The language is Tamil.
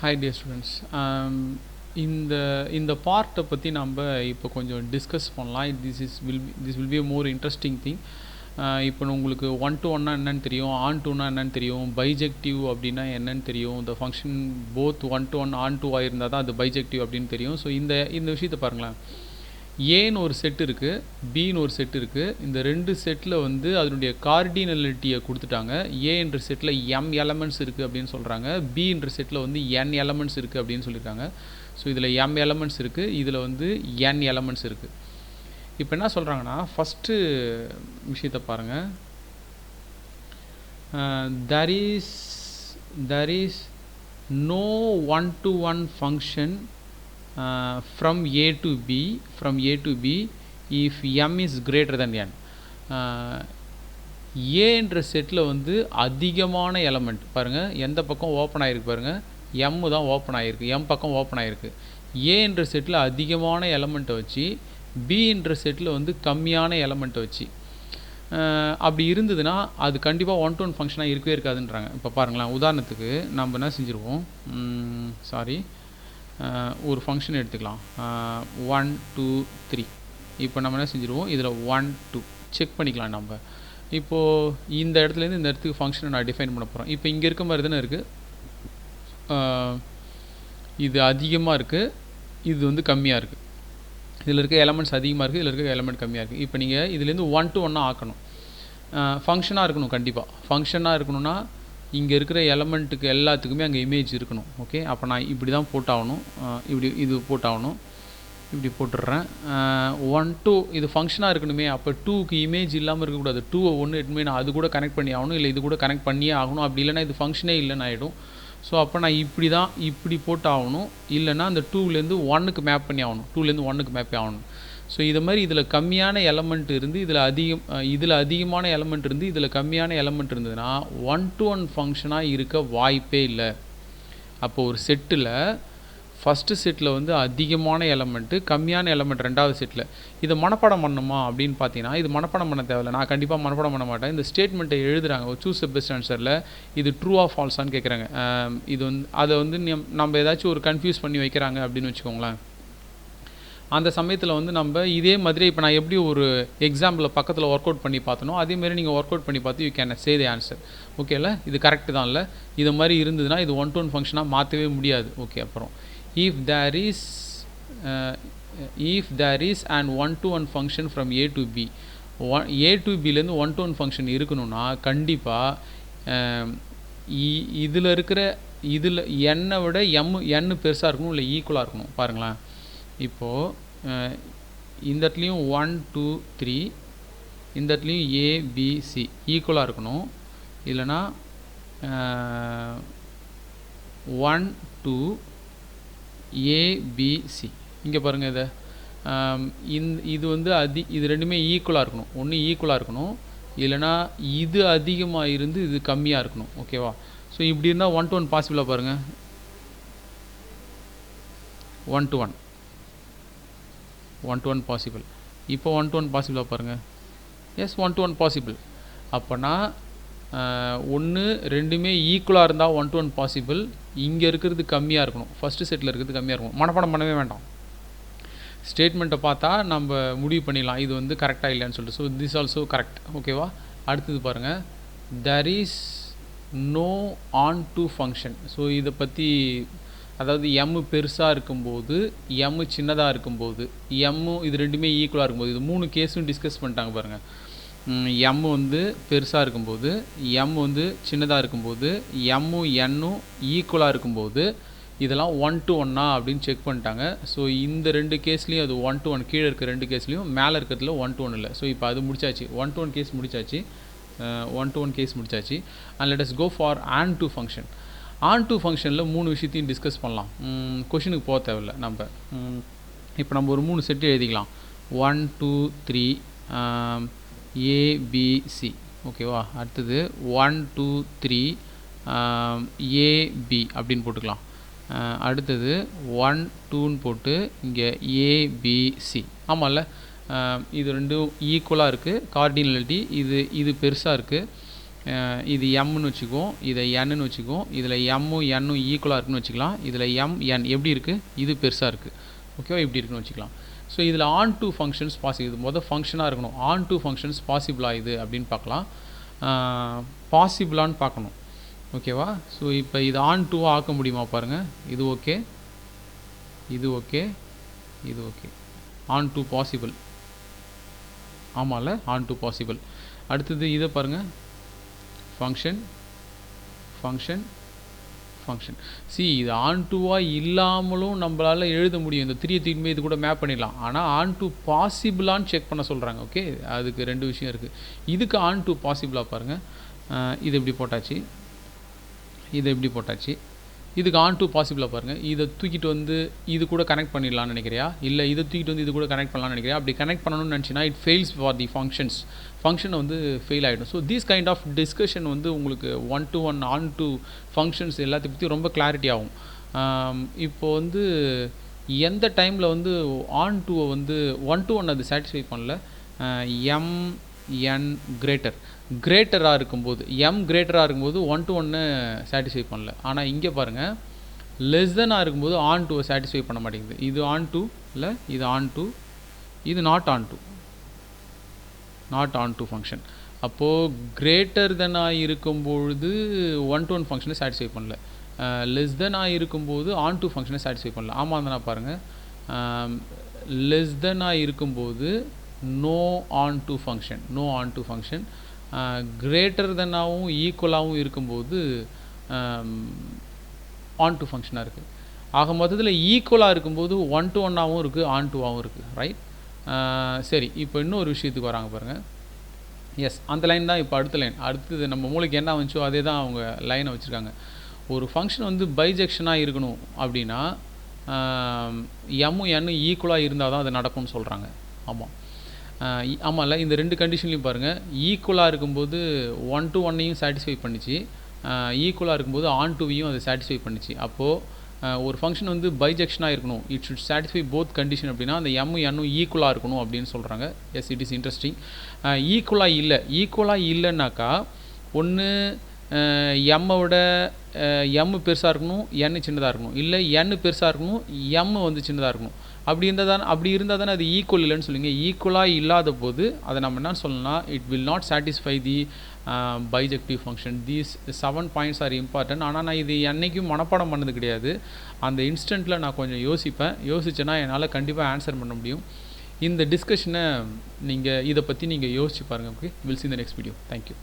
Hi dear students. இந்த பார்ட்டை பற்றி நம்ம இப்போ கொஞ்சம் டிஸ்கஸ் பண்ணலாம். This will be a more interesting thing. இப்போ உங்களுக்கு ஒன் டு ஒன்னா என்னன்னு தெரியும், ஆன் டுனா என்னன்னு தெரியும், பைஜெக்டிவ் அப்படின்னா என்னன்னு தெரியும், இந்த function both one to one onto ஆயிருந்தால் தான் அது பைஜெக்டிவ் அப்படின்னு தெரியும். ஸோ இந்த விஷயத்தை பாருங்களேன். ஏன்னு ஒரு செட் இருக்குது, பின்னு ஒரு செட் இருக்குது. இந்த ரெண்டு செட்டில் வந்து அதனுடைய கார்டினலிட்டியை கொடுத்துட்டாங்க. ஏன்ற செட்டில் எம் எலமெண்ட்ஸ் இருக்குது அப்படின்னு சொல்கிறாங்க, பின்ற செட்டில் வந்து என் எலமெண்ட்ஸ் இருக்குது அப்படின்னு சொல்லியிருக்காங்க. ஸோ இதில் எம் எலமெண்ட்ஸ் இருக்குது, இதில் வந்து என் எலமெண்ட்ஸ் இருக்குது. இப்போ என்ன சொல்கிறாங்கன்னா, ஃபஸ்ட்டு விஷயத்தை பாருங்கள். there is no one-to-one function from A to B if m is greater than n. ஏன்ற செட்டில் வந்து அதிகமான எலமெண்ட் பாருங்கள், எந்த பக்கம் ஓப்பன் ஆகிருக்கு பாருங்கள், எம் தான் ஓப்பன் ஆகிருக்கு, எம் பக்கம் ஓப்பன் ஆகிருக்கு. ஏன்ற செட்டில் அதிகமான எலமெண்ட்டை வச்சு, பின்ற செட்டில் வந்து கம்மியான எலமெண்ட்டை வச்சு அப்படி இருந்ததுன்னா அது கண்டிப்பாக ஒன் டு ஒன் ஃபங்க்ஷனாக இருக்கவே இருக்காதுன்றாங்க. இப்போ பாருங்களேன், உதாரணத்துக்கு நம்ம என்ன செஞ்சுருவோம், ஒரு ஃபங்க்ஷன் எடுத்துக்கலாம், 1 2 3. இப்போ நம்ம என்ன செஞ்சுருவோம், இதில் 1 2 செக் பண்ணிக்கலாம். நம்ம இப்போது இந்த இடத்துலேருந்து இந்த இடத்துக்கு ஃபங்க்ஷனை நான் டிஃபைன் பண்ண போகிறோம். இப்போ இங்கே இருக்க மாதிரி தானே இருக்குது, இது அதிகமாக இருக்குது, இது வந்து கம்மியாக இருக்குது. இதில் இருக்க எலமெண்ட்ஸ் அதிகமாக இருக்குது, இதில் இருக்க எலமெண்ட் கம்மியாக இருக்குது. இப்போ நீங்கள் இதுலேருந்து ஒன் டு ஒன்னாக ஆக்கணும், ஃபங்க்ஷனாக இருக்கணும். கண்டிப்பாக ஃபங்க்ஷனாக இருக்கணும்னா இங்கே இருக்கிற எலமெண்ட்டுக்கு எல்லாத்துக்குமே அங்கே இமேஜ் இருக்கணும். ஓகே, அப்போ நான் இப்படி தான் போட்டாகணும், இப்படி இது போட்டாகணும், இப்படி போட்டுடுறேன். 1 2 இது ஃபங்க்ஷனாக இருக்கணுமே, அப்போ 2க்கு இமேஜ் இல்லாமல் இருக்கக்கூடாது. 2 ஒன்று எடுத்துமே நான் அது கூட கனெக்ட் பண்ணி ஆகணும், இல்லை இது கூட கனெக்ட் பண்ணியே ஆகணும். அப்படி இல்லைனா இது ஃபங்க்ஷனே இல்லைன்னு ஆகிடும். ஸோ அப்போ நான் இப்படி போட்டு ஆகணும், இல்லைனா அந்த 2லேருந்து 1க்கு மேப் பண்ணி ஆகணும், 2லேருந்து 1க்கு மேப் ஆகணும். ஸோ இது மாதிரி இதில் கம்மியான எலமெண்ட் இருந்து இதில் அதிகமான எலமெண்ட் இருந்து இதில் கம்மியான எலமெண்ட் இருந்ததுன்னா ஒன் டு ஒன் ஃபங்க்ஷனாக இருக்க வாய்ப்பே இல்லை. அப்போது ஒரு செட்டில் ஃபஸ்ட்டு செட்டில் வந்து அதிகமான எலமெண்ட்டு, கம்மியான எலமெண்ட் ரெண்டாவது செட்டில். இதை மனப்பாடம் பண்ணணுமா அப்படின்னு பார்த்தீங்கன்னா இது மனப்பாடம் பண்ண தேவையில்லை. நான் கண்டிப்பாக மனப்பாடம் பண்ண மாட்டேன். இந்த ஸ்டேட்மெண்ட்டை எழுதுகிறாங்க, ஒரு சூஸ் த பெஸ்ட் ஆன்சரில் இது ட்ரூ ஆஃப் ஃபால்ஸான்னு கேட்குறாங்க. இது வந்து அதை வந்து நம்ம ஏதாச்சும் ஒரு கன்ஃபியூஸ் பண்ணி வைக்கிறாங்க அப்படின்னு வச்சுக்கோங்களேன். அந்த சமயத்தில் வந்து நம்ம இதே மாதிரி இப்போ நான் எப்படி ஒரு எக்ஸாம்பிள் பக்கத்தில் ஒர்க் அவுட் பண்ணி பார்த்தனோ அதேமாதிரி நீங்கள் ஒர்க் அவுட் பண்ணி பார்த்து you can say the answer. ஓகேல, இது கரெக்டு தான். இல்லை இது மாதிரி இருந்ததுன்னா இது ஒன் டு ஒன் ஃபங்க்ஷனாக மாற்றவே முடியாது. ஓகே, அப்புறம் if there is an one-to-one function from A to B, A to Bலேருந்து one-to-one function இருக்கணும்னா கண்டிப்பாக இதில் இருக்கிற இதில் என்னை விட n பெருசாக இருக்கணும், இல்லை ஈக்குவலாக இருக்கணும். பாருங்களேன், இப்போது இந்த இடத்துலையும் 1 2 3, இந்த இடத்துலையும் ABC ஈக்குவலாக இருக்கணும். இல்லைனா 1 2 ABC. இங்கே பாருங்கள், இதை இது வந்து இது ரெண்டுமே ஈக்குவலாக இருக்கணும். ஒன்று ஈக்குவலாக இருக்கணும், இல்லைனா இது அதிகமாக இருந்து இது கம்மியாக இருக்கணும். ஓகேவா? ஸோ இப்படி இருந்தால் ஒன் டு ஒன் பாசிபிளாக பாருங்கள், 1 to 1 பாசிபிள். இப்போ 1 to 1 பாசிபிளாக பாருங்கள். Yes, 1 to 1 possible. அப்போனா ஒன்று ரெண்டுமே ஈக்குவலாக இருந்தால் 1 to 1 பாசிபிள். இங்கே இருக்கிறது கம்மியாக இருக்கணும், ஃபஸ்ட்டு செட்டில் இருக்கிறது கம்மியாக இருக்கணும். மனப்பாடம் பண்ணவே வேண்டாம், ஸ்டேட்மெண்ட்டை பார்த்தா நம்ம முடிவு பண்ணிடலாம் இது வந்து கரெக்டாக இல்லைன்னு சொல்லிட்டு. So this also correct. ஓகேவா? அடுத்தது பாருங்கள், there is no on to function. So இதை பற்றி, அதாவது எம் பெருசாக இருக்கும்போது, எம் சின்னதாக இருக்கும்போது, இது ரெண்டுமே ஈக்குவலாக இருக்கும்போது, இது 3 கேஸும் டிஸ்கஸ் பண்ணிட்டாங்க பாருங்கள். எம் வந்து பெருசாக இருக்கும்போது, எம் வந்து சின்னதாக இருக்கும்போது, எம்மும் என்னும் ஈக்குவலாக இருக்கும்போது, இதெல்லாம் 1 to 1 அப்படின்னு செக் பண்ணிட்டாங்க. ஸோ இந்த 2 கேஸ்லேயும் அது 1 to 1, கீழே இருக்க 2 கேஸ்லேயும் மேலே இருக்கிறதுல 1 to 1 இல்லை. ஸோ இப்போ அது முடிச்சாச்சு, 1 to 1 கேஸ் முடிச்சாச்சு, 1 to 1 கேஸ் முடிச்சாச்சு. And let us go for onto function. Onto ஃபங்க்ஷனில் 3 விஷயத்தையும் டிஸ்கஸ் பண்ணலாம். கொஷினுக்கு போக தேவையில்லை. நம்ம இப்போ நம்ம ஒரு 3 செட்டு எழுதிக்கலாம், 1 2 3 ABC. ஓகேவா? அடுத்தது 1 2 3 AB அப்படின்னு போட்டுக்கலாம். அடுத்தது 1 2ன்னு போட்டு இங்கே ABC. ஆமாம்ல, இது ரெண்டும் ஈக்குவலாக இருக்குது, கார்டினலிட்டி இது பெருசாக இருக்குது, இது எம்னு வச்சுக்குவோம், இதை என்னு வச்சுக்குவோம். இதில் எம்மும் என்னும் ஈக்குவலாக இருக்குன்னு வச்சுக்கலாம். இதில் எம் என் எப்படி இருக்குது, இது பெருசாக இருக்குது, ஓகேவா, இப்படி இருக்குன்னு வச்சுக்கலாம். ஸோ இதில் ஆன் டூ ஃபங்க்ஷன்ஸ் பாசிபிள், இது மொதல் ஃபங்க்ஷனாக இருக்கணும். ஆன் டூ ஃபங்க்ஷன்ஸ் பாசிபிளாக இது அப்படின்னு பார்க்கலாம். பாசிபிளான்னு பார்க்கணும், ஓகேவா. ஸோ இப்போ இது ஆன் டூவாக ஆக்க முடியுமா பாருங்கள். இது ஓகே, இது ஓகே, இது ஓகே. ஆன் டூ பாசிபிள், ஆமாம்ல, ஆன் டூ பாசிபிள். அடுத்தது இதை பாருங்கள், ஃபங்க்ஷன் ஃபங்க்ஷன் ஃபங்க்ஷன். இது ஆன் டூவாக இல்லாமலும் நம்மளால் எழுத முடியும். இந்த 3 தீர்மே இது கூட மேப் பண்ணிடலாம். ஆனால் ஆன் டூ பாசிபிளான்னு செக் பண்ண சொல்கிறாங்க, ஓகே. அதுக்கு 2 விஷயம் இருக்குது. இதுக்கு ஆன் டூ பாசிபிளாக பாருங்கள். இது எப்படி போட்டாச்சு, இதை எப்படி போட்டாச்சு. இதுக்கு ஆன் டூ பாசிபிளாக பாருங்கள். இதை தூக்கிட்டு வந்து இது கூட கனெக்ட் பண்ணிடலான்னு நினைக்கிறியா, இல்லை இதை தூக்கிட்டு வந்து இது கூட கனெக்ட் பண்ணலான்னு நினைக்கிறியா. அப்படி கனெக்ட் பண்ணணும்னு நினச்சின்னா it fails for the functions, ஃபங்க்ஷனை வந்து ஃபெயில் ஆகிடும். So these kind of discussion வந்து உங்களுக்கு 1-to-1 ஆன் டூ ஃபங்க்ஷன்ஸ் எல்லாத்தையும் பற்றி ரொம்ப கிளாரிட்டி ஆகும். இப்போது வந்து எந்த டைமில் வந்து ஆன் டூவை வந்து 1-to-1 அது சாட்டிஸ்ஃபை பண்ணல, எம் என் கிரேட்டராக இருக்கும்போது, எம் கிரேட்டராக இருக்கும்போது 1-to-1 சாட்டிஸ்ஃபை பண்ணல. ஆனால் இங்கே பாருங்கள், லெஸ் தெனாக இருக்கும்போது ஆன் டூவை சாட்டிஸ்ஃபை பண்ண மாட்டேங்குது. இது ஆன் டூ இல்லை, இது ஆன் டூ, இது not onto, not onto function. அப்போது கிரேட்டர் தெனாக இருக்கும்பொழுது 1-to-1 ஃபங்க்ஷனை சாட்டிஸ்ஃபை பண்ணல, லெஸ் தெனாக இருக்கும்போது ஆன் டூ ஃபங்க்ஷனை சாட்டிஸ்ஃபை பண்ணல. ஆமாம் தானே பாருங்கள், லெஸ் தெனாக இருக்கும்போது no onto function, no onto function. Greater தென்னாகவும் ஈக்குவலாகவும் இருக்கும்போது ஆன் டூ ஃபங்க்ஷனாக இருக்குது. ஆக மொத்தத்தில் ஈக்குவலாக இருக்கும்போது 1-to-1ஆகவும் இருக்குது, ஆன் டூவாகவும் இருக்குது, ரைட். சரி, இப்போ இன்னொரு விஷயத்துக்கு வராங்க பாருங்கள். எஸ், அந்த லைன் தான் இப்போ அடுத்த லைன். அடுத்தது நம்ம மூளைக்கு என்ன வந்துச்சோ அதே தான் அவங்க லைனை வச்சுருக்காங்க. ஒரு ஃபங்க்ஷன் வந்து பைஜெக்ஷனாக இருக்கணும் அப்படின்னா எம்மும் என்னும் ஈக்குவலாக இருந்தால் தான் அது நடக்கும்னு சொல்கிறாங்க. ஆமாம், ஆமாம்ல. இந்த 2 கண்டிஷன்லையும் பாருங்கள், ஈக்குவலாக இருக்கும்போது 1-to-1ஐயும் சாட்டிஸ்ஃபை பண்ணிச்சு, ஈக்குவலாக இருக்கும்போது ஆன் டூவையும் அது சாட்டிஸ்ஃபை பண்ணிச்சு. அப்போது ஒரு ஃபங்க்ஷன் வந்து பைஜெக்ஷனாக இருக்கணும், it should satisfy both condition அப்படின்னா அந்த எம்மும் என்னும் ஈக்குவலாக இருக்கணும் அப்படின்னு சொல்கிறாங்க. Yes, it is interesting. ஈக்குவலாக இல்லைன்னாக்கா ஒன்று எம்மை விட எம் பெருசாக இருக்கணும், என் சின்னதாக இருக்கணும், இல்லை என் பெருசாக இருக்கணும், எம் வந்து சின்னதாக இருக்கணும். அப்படி இருந்தால் தானே அது ஈக்குவல் இல்லைன்னு சொல்லுங்க. ஈக்குவலாக இல்லாத போது அதை நம்ம என்ன சொல்லலாம், it will not satisfy the bijective function. These 7 points are important. ஆனால் நான் இது என்றைக்கும் மனப்பாடம் பண்ணது கிடையாது. அந்த இன்ஸ்டண்ட்டில் நான் கொஞ்சம் யோசித்தேன்னா என்னால் கண்டிப்பாக ஆன்சர் பண்ண முடியும். இந்த டிஸ்கஷனை இதை பற்றி நீங்கள் யோசிச்சு பாருங்கள். Okay, will see in the next video. Thank you.